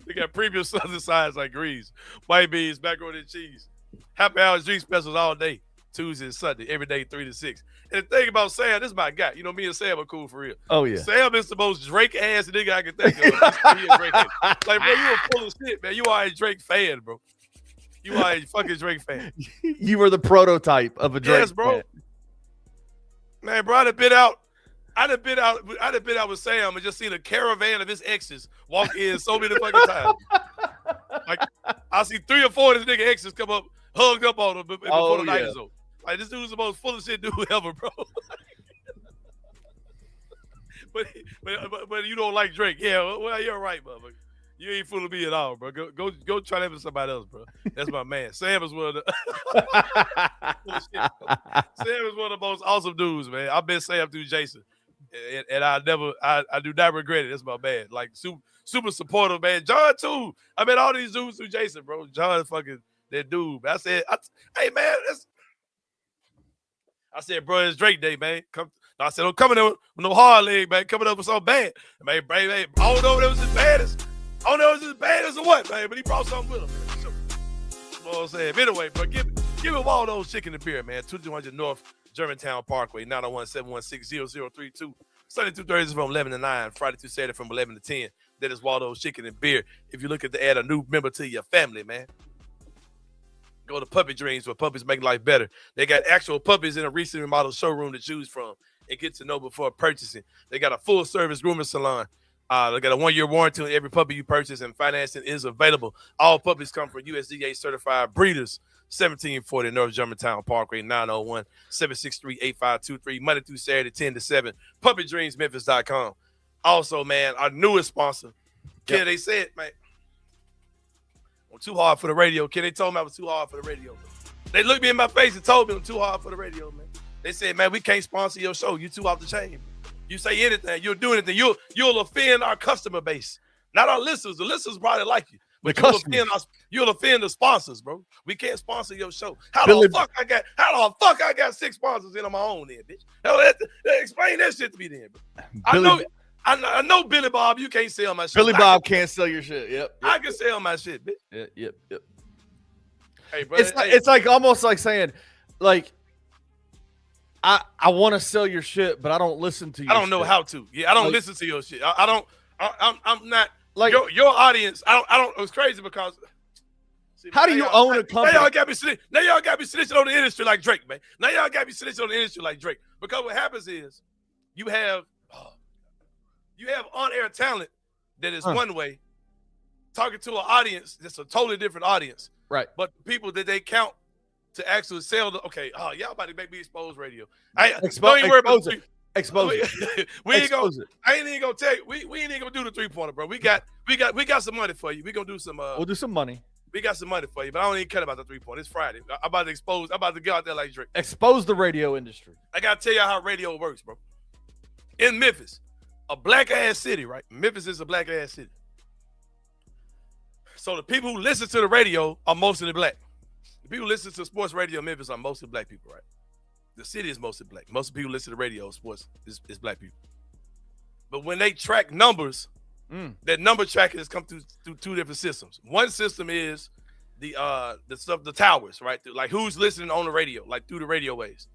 They got premium southern sides like grease, white beans, macaroni and cheese. Happy hour drink specials all day, Tuesday and Sunday, every day 3 to 6. And the thing about Sam, this is my guy. You know, me and Sam are cool for real. Oh yeah. Sam is the most Drake ass nigga I can think of. He is Drake ass. Like, bro, you are full of shit, man. You are a Drake fan, bro. You are a fucking Drake fan. You were the prototype of a Drake Yes, bro. fan. Man, bro, I'd have been out with Sam and just seen a caravan of his exes walk in so many fucking times. Like, I see 3 or 4 of his nigga exes come up, hugged up on him before the night is over. Like, this dude's the most full of shit dude ever, bro. but you don't like Drake. Yeah, well, you're right, motherfucker. You ain't fooling me at all, bro. Go try that with somebody else, bro. That's my man. Sam is one of the Sam is one of the most awesome dudes, man. I've been Sam through Jason. And I do not regret it. That's my man. Like super supportive, man. John too. I met all these dudes through Jason, bro. John fucking that dude. I said, hey man, I said, bro, it's Drake Day, man. I said, I'm coming up with no hard leg, man. Coming up with something bad. Man, I don't know if it was as bad as or what, man. But he brought something with him, man. Sure. You know what I'm saying? But anyway, bro, give me Waldo chicken and beer, man. 2200 North Germantown Parkway, 901-716-0032. Sunday through Thursdays from 11 to 9. Friday through Saturday from 11 to 10. That is Waldo's Chicken and Beer. If you're looking to add a new member to your family, man, go to Puppy Dreams where puppies make life better. They got actual puppies in a recently remodeled showroom to choose from and get to know before purchasing. They got a full-service grooming salon. They got a 1-year warranty on every puppy you purchase, and financing is available. All puppies come from USDA certified breeders. 1740 North Germantown Parkway, 901-763-8523, Monday through Saturday, 10 to 7. PuppyDreamsMemphis.com. Also, man, our newest sponsor, Ken, they said, man, I'm too hard for the radio. Ken, they told me I was too hard for the radio. They looked me in my face and told me I'm too hard for the radio, man. They said, man, we can't sponsor your show. You too off the chain. You say anything, you'll do anything. You'll offend our customer base. Not our listeners. The listeners probably like you. But you'll offend the sponsors, bro. We can't sponsor your show. How the fuck I got 6 sponsors in on my own then, bitch? Hell, explain that shit to me then, bro. I know Billy Bob, you can't sell my shit. Billy Bob can't sell your shit. Yep. I can sell my shit, bitch. Yep. Hey, bro. It's like almost like saying, like, I want to sell your shit, but I don't listen to you. I don't know how to. Yeah, I don't listen to your shit. I'm not like your audience. I don't. It was crazy because. See, how do you own a company? Now y'all got me snitching on the industry like Drake, man. Now y'all got me snitching on the industry like Drake. Because what happens is you have on-air talent that is one way, talking to an audience that's a totally different audience. Right. But the people that they count to actually sell y'all about to make me expose radio. Expose it. We ain't gonna. I ain't even gonna tell you. We ain't even gonna do the 3-pointer, bro. We got some money for you. We gonna do some. We'll do some money. We got some money for you, but I don't even care about the 3-pointer. It's Friday. I'm about to get out there like Drake. Expose the radio industry. I gotta tell y'all how radio works, bro. In Memphis, a black ass city, right? Memphis is a black ass city. So the people who listen to the radio are mostly black. The people who listen to sports radio in Memphis are mostly black people, right? The city is mostly black. Most of the people who listen to radio sports is black people. But when they track numbers, that number tracking has come through 2 different systems. One system is the towers, right? Like who's listening on the radio, like through the radio waves.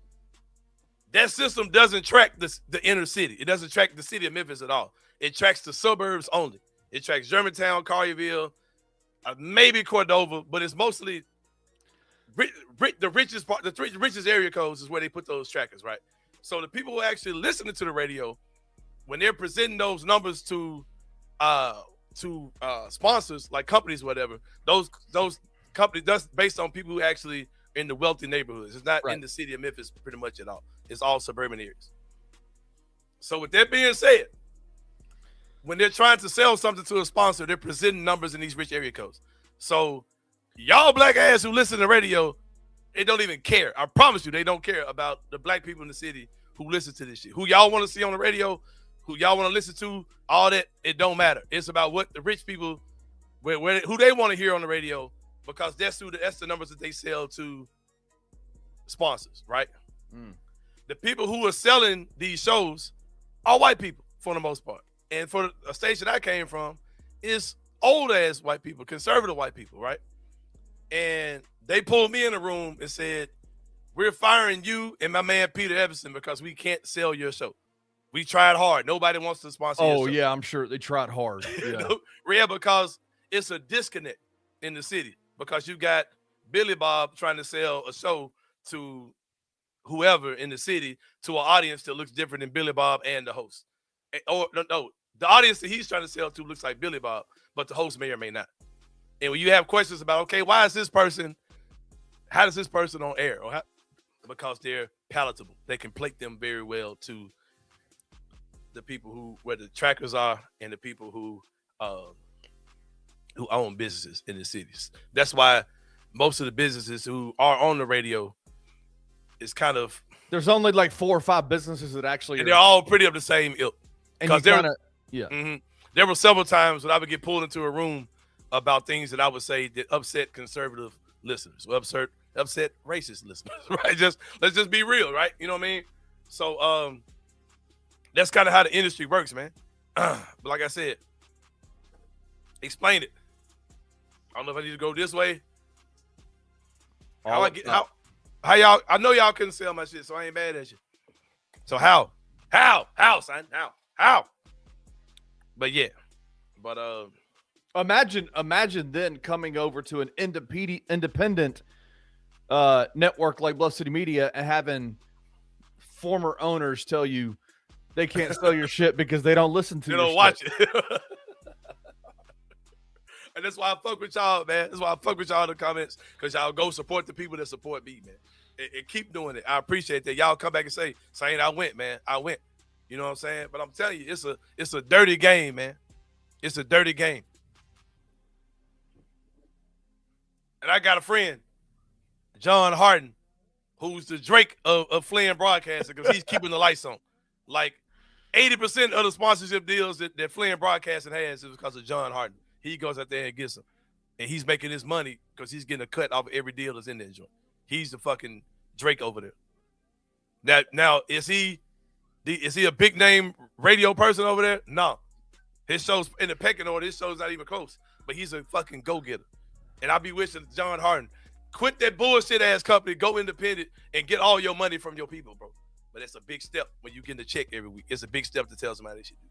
That system doesn't track the inner city. It doesn't track the city of Memphis at all. It tracks the suburbs only. It tracks Germantown, Collierville, maybe Cordova, but it's mostly the richest part, the richest area codes is where they put those trackers, right? So the people who are actually listening to the radio, when they're presenting those numbers to sponsors like companies, whatever, those companies, that's based on people who actually in the wealthy neighborhoods. It's not in the city of Memphis pretty much at all. It's all suburban areas. So with that being said, when they're trying to sell something to a sponsor, they're presenting numbers in these rich area codes. So y'all black ass who listen to radio They don't even care. I promise you, they don't care about the black people in the city who listen to this shit. Who y'all want to see on the radio, who y'all want to listen to, all that, it don't matter. It's about what the rich people, who they want to hear on the radio, because that's the numbers that they sell to sponsors, right? The people who are selling these shows are white people for the most part. And for a station I came from, is old ass white people, conservative white people, right? And they pulled me in the room and said, we're firing you and my man Peter Everson because we can't sell your show. We tried hard. Nobody wants to sponsor your show. Oh, yeah, I'm sure they tried hard. Yeah. Yeah, because it's a disconnect in the city, because you got Billy Bob trying to sell a show to whoever in the city to an audience that looks different than Billy Bob and the host. Or no, the audience that he's trying to sell to looks like Billy Bob, but the host may or may not. And when you have questions about, okay, why is this person, how does this person on air? Or because they're palatable. They can plate them very well to the people where the trackers are and the people who own businesses in the cities. That's why most of the businesses who are on the radio is kind of, there's only like 4 or 5 businesses that actually, and they're all pretty of the same ilk. Because there were several times when I would get pulled into a room about things that I would say that upset conservative listeners, or upset racist listeners, right? Let's just be real, right? You know what I mean? So that's kind of how the industry works, man. But like I said, explain it. I don't know if I need to go this way. How y'all? I know y'all couldn't sell my shit, so I ain't mad at you. So how, son? How? But yeah, imagine then coming over to an independent network like Bluff City Media and having former owners tell you they can't sell your shit because they don't listen to you. They don't watch it. And that's why I fuck with y'all, man. That's why I fuck with y'all in the comments, because y'all go support the people that support me, man. And keep doing it. I appreciate that. Y'all come back and say, Sain, I went, man. I went. You know what I'm saying? But I'm telling you, it's a dirty game, man. It's a dirty game. And I got a friend, John Harden, who's the Drake of Flynn Broadcasting, because he's keeping the lights on. Like 80% of the sponsorship deals that Flynn Broadcasting has is because of John Harden. He goes out there and gets them. And he's making his money because he's getting a cut off of every deal that's in that joint. He's the fucking Drake over there. Now is he a big name radio person over there? No. His show's in the pecking order. His show's not even close. But he's a fucking go-getter. And I'll be wishing John Harden, quit that bullshit ass company, go independent, and get all your money from your people, bro. But that's a big step when you get a check every week. It's a big step to tell somebody they should do.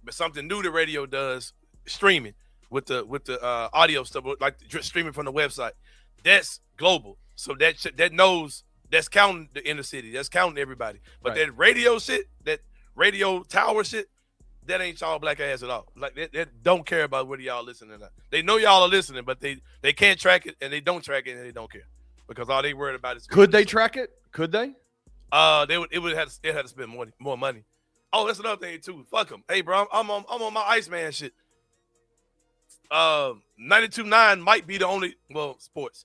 But something new the radio does, streaming with the audio stuff, like streaming from the website, that's global. So that knows, that's counting the inner city, that's counting everybody. But right, that radio shit, that radio tower shit, that ain't y'all black ass at all. Like they don't care about whether y'all listening or not. They know y'all are listening, but they can't track it, and they don't track it, and they don't care, because all they worried about is, could they track it? Could they? It had to spend more money. Oh, that's another thing too. Fuck them. Hey, bro, I'm on my Iceman shit. 92.9 might be the only, sports.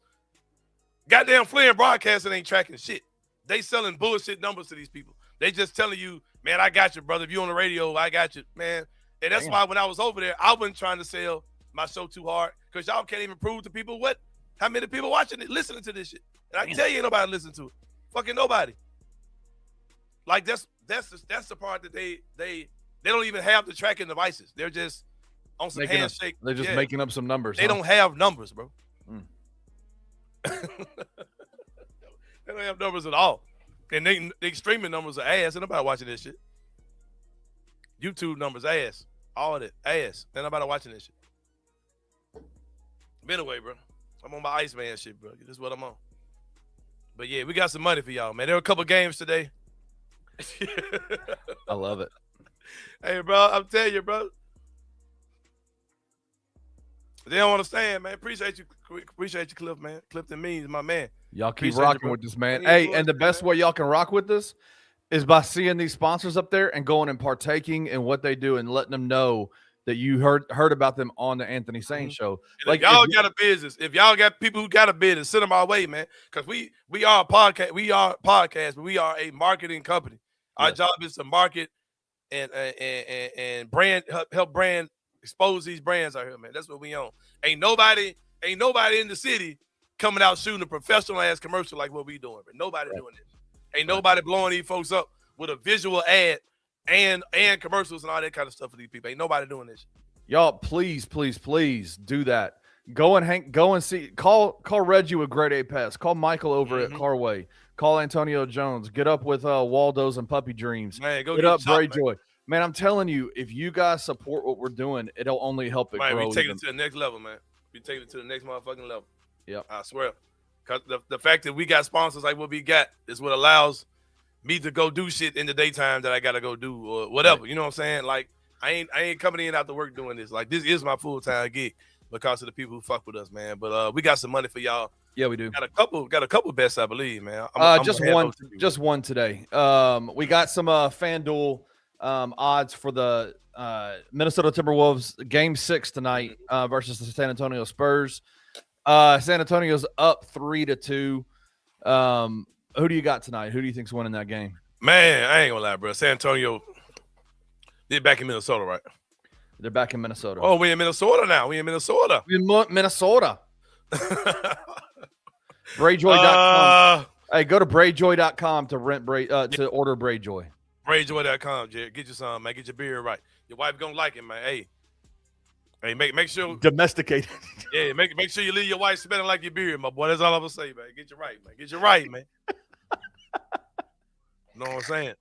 Goddamn Flynn Broadcasting ain't tracking shit. They selling bullshit numbers to these people. They just telling you, man, I got you, brother. If you on the radio, I got you, man. And that's why when I was over there, I wasn't trying to sell my show too hard, because y'all can't even prove to people how many people watching it, listening to this shit. And I can tell you, ain't nobody listening to it. Fucking nobody. Like that's the part that they don't even have the tracking devices. They're just on some handshake. They're just making up some numbers. They don't have numbers, bro. They don't have numbers at all. And they streaming numbers are ass. Ain't nobody watching this shit. YouTube numbers ass. All of that ass. Ain't nobody watching this shit. But anyway, bro, I'm on my Iceman shit, bro. This is what I'm on. But yeah, we got some money for y'all, man. There were a couple games today. I love it. Hey, bro, I'm telling you, bro. They don't understand, man. Appreciate you, Cliff, man. Clifton Means, my man. Y'all keep rocking with this, man. Hey, and the best way y'all can rock with this is by seeing these sponsors up there and going and partaking in what they do and letting them know that you heard about them on the Anthony Sain show. And like, if y'all got a business, if y'all got people who got a business, send them our way, man. Because we are a podcast, but we are a marketing company. Our job is to market and brand, help brand expose these brands out here, man. That's what we own. Ain't nobody in the city coming out shooting a professional ass commercial like what we doing, but nobody doing this. Ain't nobody blowing these folks up with a visual ad and commercials and all that kind of stuff for these people. Ain't nobody doing this. Y'all, please do that. Go and see. Call Reggie with Grade A Pest. Call Michael over at Carway. Call Antonio Jones. Get up with Waldo's and Puppy Dreams. Man, go get up, Bray Joy. Man, I'm telling you, if you guys support what we're doing, it'll only help it grow. We take it to the next level, man. We take it to the next motherfucking level. Yep. I swear. Because the fact that we got sponsors like what we got is what allows me to go do shit in the daytime that I got to go do or whatever. Right. You know what I'm saying? Like, I ain't coming in after work doing this. Like, this is my full-time gig because of the people who fuck with us, man. But we got some money for y'all. Yeah, we do. Got a couple bets, I believe, man. Just one today. We got some FanDuel odds for the Minnesota Timberwolves game 6 tonight versus the San Antonio Spurs. San Antonio's up 3-2. Who do you got tonight? Who do you think's winning that game? Man, I ain't gonna lie, bro. San Antonio, they're back in Minnesota, right? They're back in Minnesota. Oh, we in Minnesota now. We in Minnesota. Braidjoy.com. Hey, go to braidjoy.com to rent to order Braidjoy. Braidjoy.com, Jared. Get you some, man. Get your beard right. Your wife gonna like it, man. Hey, make sure domesticated. Yeah, make sure you leave your wife smelling like your beard, my boy. That's all I'm gonna say, man. Get you right, man. Get you right, man. You know what I'm saying?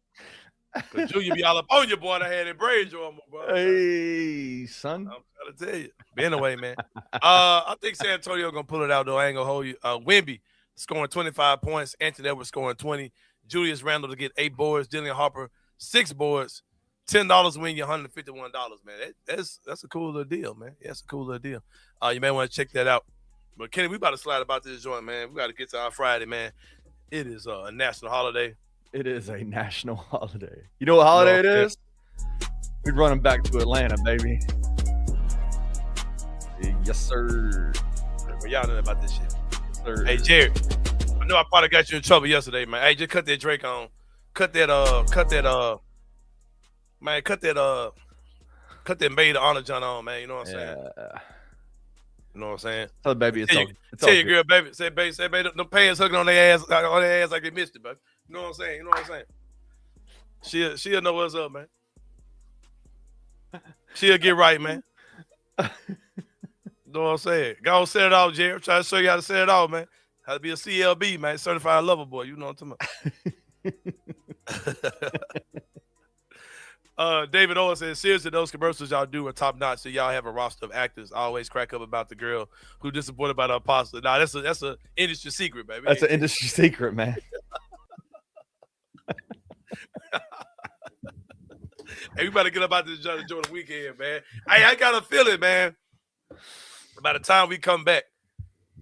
Cause Julia be all up on your boy. I had it Braidjoy, my boy. Hey, son. I'm trying to tell you. But anyway, man. I think San Antonio gonna pull it out though. I ain't gonna hold you. Wemby scoring 25 points. Anthony Edwards scoring 20. Julius Randle to get 8 boards. Dylan Harper 6 boards. $10 win you $151, man. That's a cool little deal, man. Yeah, that's a cool little deal. You may want to check that out. But Kenny, we about to slide about this joint, man. We got to get to our Friday, man. It is a national holiday. It is a national holiday. You know what holiday it is? We're running back to Atlanta, baby. Yes, sir. Y'all know about this shit. Yes, sir. Hey, Jared, I know I probably got you in trouble yesterday, man. Hey, just cut that Drake on. Cut that Made the Honor John on, man. You know what I'm saying? You know what I'm saying? Tell the baby tell your girl, baby. Say, baby, them pants hooking on their ass like they missed it, baby. You know what I'm saying? You know what I'm saying? She'll know what's up, man. She'll get right, man. You know what I'm saying? Go set it off, Jerry. I'm trying to show you how to set it off, man. How to be a CLB, man. Certified lover boy. You know what I'm talking about. David Owen says, seriously, those commercials y'all do are top notch. So y'all have a roster of actors. I always crack up about the girl who disappointed by the apostle. Nah, that's a industry secret, baby. That's an industry secret, man. Hey, we better get about this Jordan weekend, man. Hey, I got a feeling, man. By the time we come back,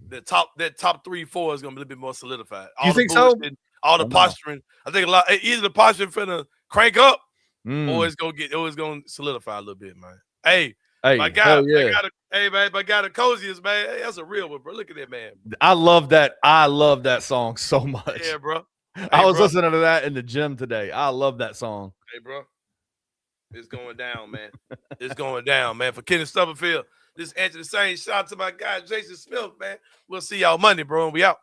that top 3-4 is gonna be a little bit more solidified. You think so? All the posturing. I think a lot. Either the posturing finna crank up, or it's gonna solidify a little bit, man. Hey, my guy, my guy the coziest, man. Hey, that's a real one, bro. Look at that, man. I love that song so much. Yeah, bro. Hey, I was listening to that in the gym today. I love that song. Hey, bro. It's going down, man. It's going down, man. For Kenny Stubblefield, this is Anthony Sain. Shout out to my guy, Jason Smith, man. We'll see y'all Monday, bro, and we out.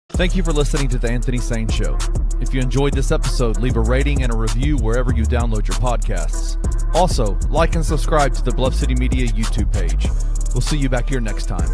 Thank you for listening to The Anthony Sain Show. If you enjoyed this episode, leave a rating and a review wherever you download your podcasts. Also, like and subscribe to the Bluff City Media YouTube page. We'll see you back here next time.